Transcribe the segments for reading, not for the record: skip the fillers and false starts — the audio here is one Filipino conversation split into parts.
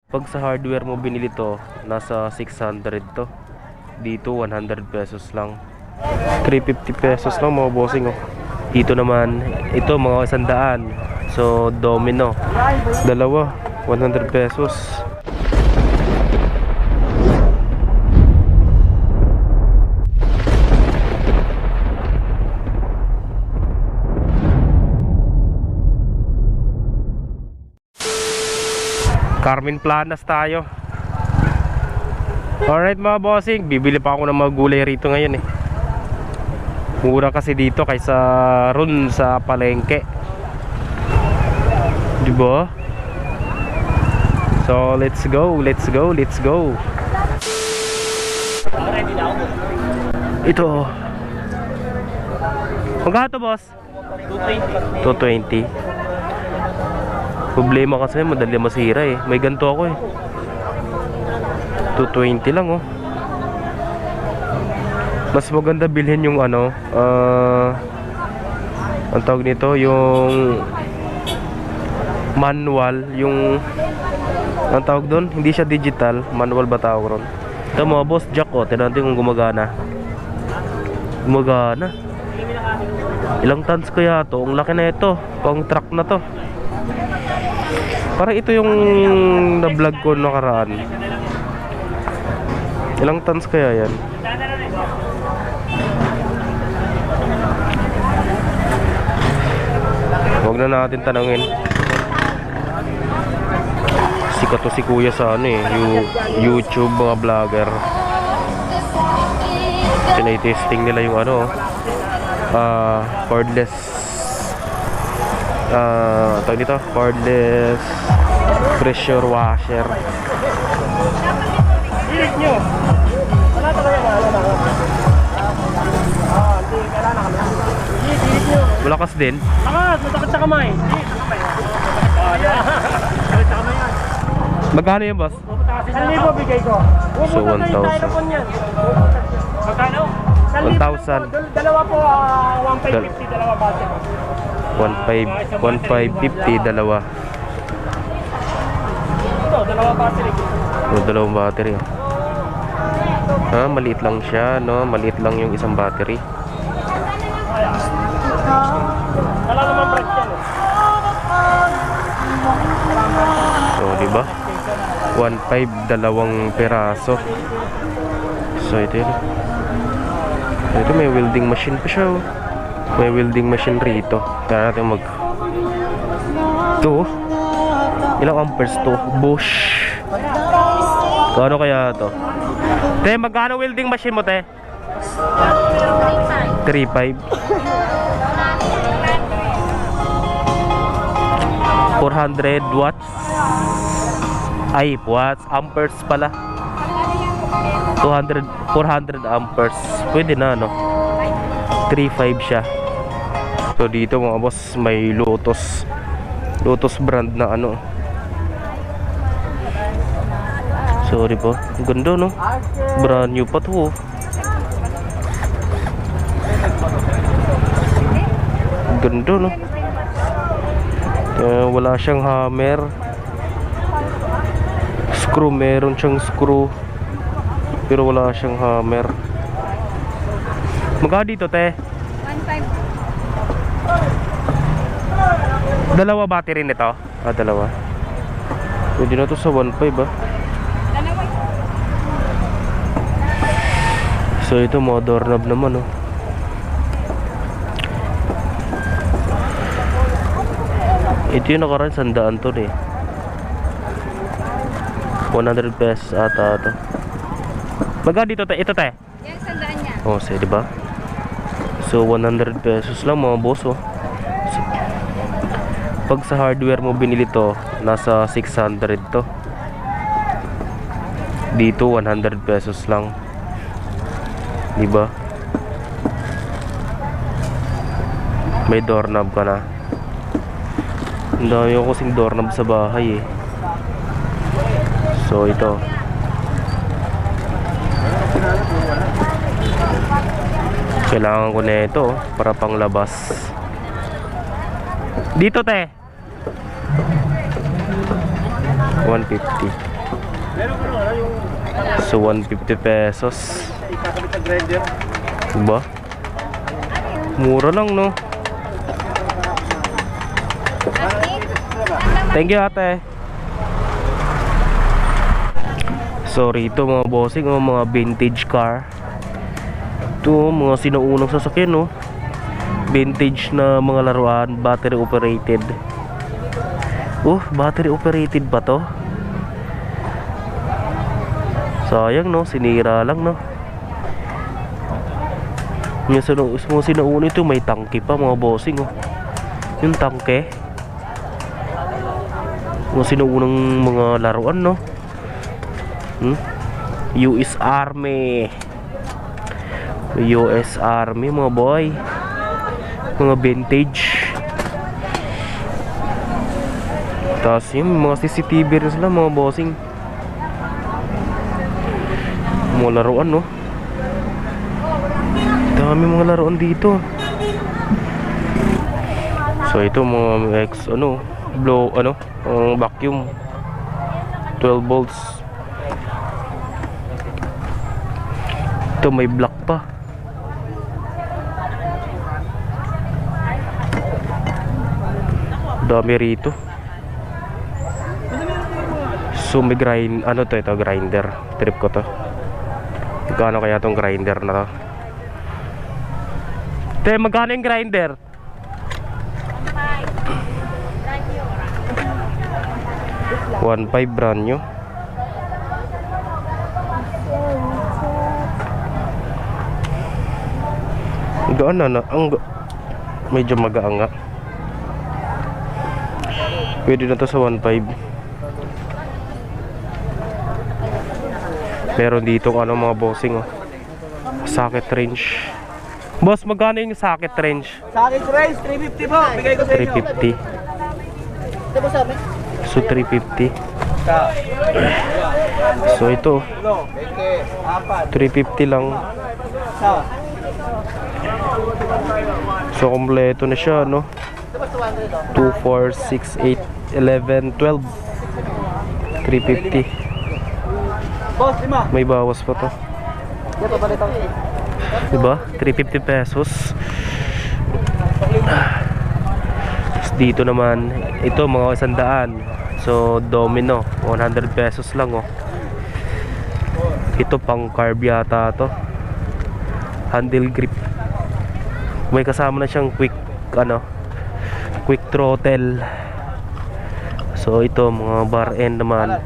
Pag sa hardware mo binili to, nasa 600 to. Dito 100 pesos lang. 350 pesos lang mga bossing oh. Dito naman, ito mga 100. So domino, dalawa 100 pesos. Carmen Planas tayo. Alright mga bossing, bibili pa ako ng mga gulay rito ngayon eh. Mura kasi dito kaysa ron sa palengke, diba? So let's go. Ito magkano to boss? 220. Problema kasi madali masira eh. May ganito ako eh. 220 lang oh. Mas maganda bilhin yung ano, ang tawag nito, yung manual, yung ang tawag doon, hindi siya digital, manual ba tawag ron? Ito mga boss, jack oh, tignan natin kung gumagana. Gumagana. Ilang tons kaya to? Ang laki na ito, pang truck na to. Parang ito yung na-vlog ko nakaraan. Ilang tons kaya yan? Huwag na natin tanungin. Sikat to si kuya sa ano eh, YouTube, mga vlogger. Tinay-testing nila yung ano, cordless, tawag dito, cordless pressure washer. Hirit nyo! Wala talaga na, malakas din? Lakas! Masakit sa kamay! Magkano yan boss? 1,000 bigay ko. So 1,000. Magkano? 1,000. Dalawa po, 1,550, dalawa base. 1,550, dalawa. Ito, dalawa battery. Dalawang battery. Maliit lang siya, no? Maliit lang yung isang battery. Wala naman brake yan eh. So, diba? 1,500, dalawang peraso. So, ito yun. Ito may welding machine pa siya oh. May welding machine rito. Kaya natin mag... Ito. Ilang amperes to? Bosch. Kano kaya to? Te, magkano welding machine mo te? 3,500. 400 watts. Ay, watts, amperes pala. 400 amperes. Pwede na no? 3,500 siya. So dito mga boss, may Lotus brand na ano. Sorry po. Ang ganda no? Brand new pa to. Ang ganda no? Wala siyang hammer. Screw, meron siyang screw. Pero wala siyang hammer. Magkano dito te? 1,500. Dalawa battery nito? Dalawa. Pwede na to sa 1,500 ah. So ito mga doorknob naman oh. Ito yung nakaraan, 100 to eh. 100 pesos ata to. Magkano dito te? Ito te? Yan, 100 niya. Oh, say diba? So 100 pesos lang mga boss oh. So, pag sa hardware mo binili to, nasa 600 to. Dito 100 pesos lang. Diba? May doorknob ka na. Ang dami ko kasing doorknob sa bahay eh. So ito. Kailangan ko na ito para panglabas. Dito te 150. So 150 pesos. Diba? Mura lang, no? Thank you, ate. So rito mga bossing, mga vintage car. Ito mga sinaunang sasakyan, no? Vintage na mga laruan, battery operated. Battery operated ba to? Sayang, no? Sinira lang, no? Yung sinauna ito, may tangke pa mga bossing, oh. Yung tangke, mga sinaunang mga laruan, no? US Army. US Army mga boy. Mga vintage. Tapos yung mga CCTV rin sila mga bossing. Mga laruan, no? Dami mga laruan dito. So ito mga vacuum 12 volts. Ito may block pa. Dami rito. So may ito grinder. Trip ko to. Magkano kaya tong grinder na to? Magkano yung grinder? 1.5 brand new. Gaan na medyo magaanga. Pwede na to sa 1.5. Meron dito mga bossing, socket range. Boss, magkano yung socket range? Socket range 350 po. Bigay ko sa inyo. 350. So 350. So ito 350 lang. So kompleto na siya, no? 2, 4, 6, 8, 11, 12. 350. Boss, 5. May bawas pa to. Diba? 350 pesos. Dito naman, ito mga 100. So domino 100 pesos lang, oh. Ito pang carb yata to. Handle grip. May kasama na siyang quick throttle. So ito mga bar end naman,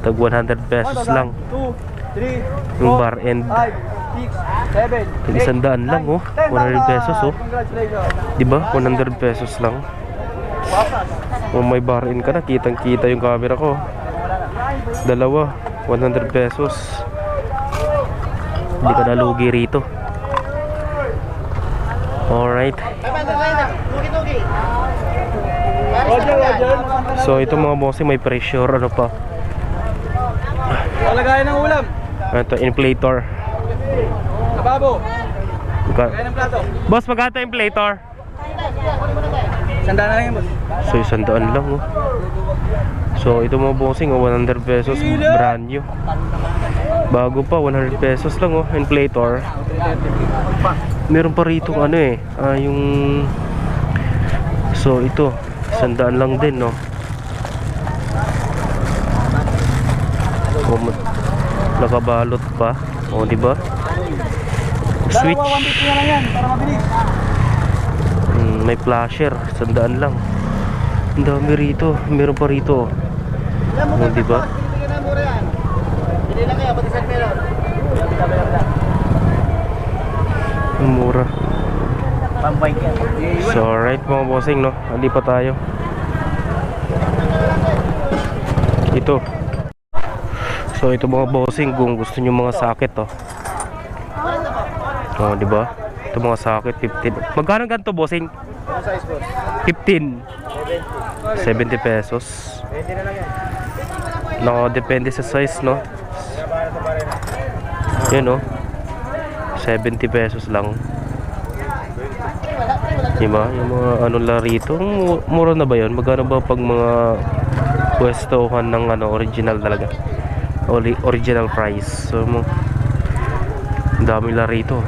tag 100 pesos lang. 2, 3, yung bar end 5, 6, 7, tag 100 lang, oh. 100 pesos, oh. Diba? 100 pesos lang. May bar end ka na, kitang kita yung camera ko. Dalawa 100 pesos. Hindi ka nalugi rito. Alright. So ito mga bossing, may pressure pa. Lagayan ng ulam. Ito inflator. Ababo. Lagayan ng plato. Boss, magkano inflator? 100 na lang yan, boss. So 100 lang, oh. So ito mga bossing, 100 pesos, brand new. Bago pa, 100 pesos lang, oh, inflator. Meron pa rito yung so ito 100 lang din, no. Nakabalot pa, di ba? Switch. Dalawa, 150 na lang yan para mabilis. May flasher, 100 lang. Ang dami rito, meron pa rito, di ba? Hindi na kaya, pati set meron. Mura. Pambike yan. So alright mga bossing, no, ali pa tayo. Ito. So ito mga bossing, kung gusto nyo mga socket, di ba? Ito mga socket 15. Magkano ganito bossing? 15. 70 pesos. No, depende sa size, no. Yan, no. 70 pesos lang. Diba? Yung mga lang rito, mura na ba yun? Magkano ba pag mga pwestohan ng original talaga? Original price. So mo dami la rito.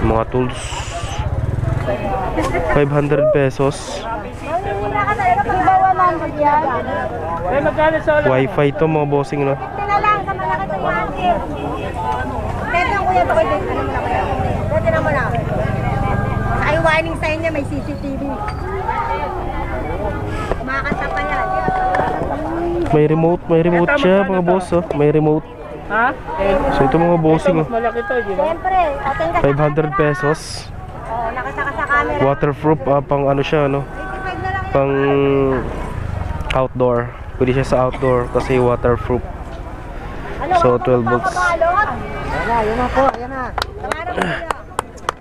Mga tools 500 pesos. Eh, magkano sa Wi-Fi to mga bossing, no? na lang sa malaki to yung Pwede lang kuya to kayo. Ano mo na kuya? Pwede na mo na. Ay, warning sign niya, may CCTV. Kumakanta pa yan. May remote siya mga boss, oh. May remote. Ha? So ito mga bossing, oh. Malaki to, di ba? Siyempre, ating ka sa 500 pesos. Oo, nakasaka sa camera. Waterproof, pang ano siya, no? 85 na lang yan. Pang outdoor. Pwede siya sa outdoor kasi waterproof. Ano, So, wala pa 12 volts. magpapabalot? Ayan na, yun na po, ayan na. Pangarap mo yan.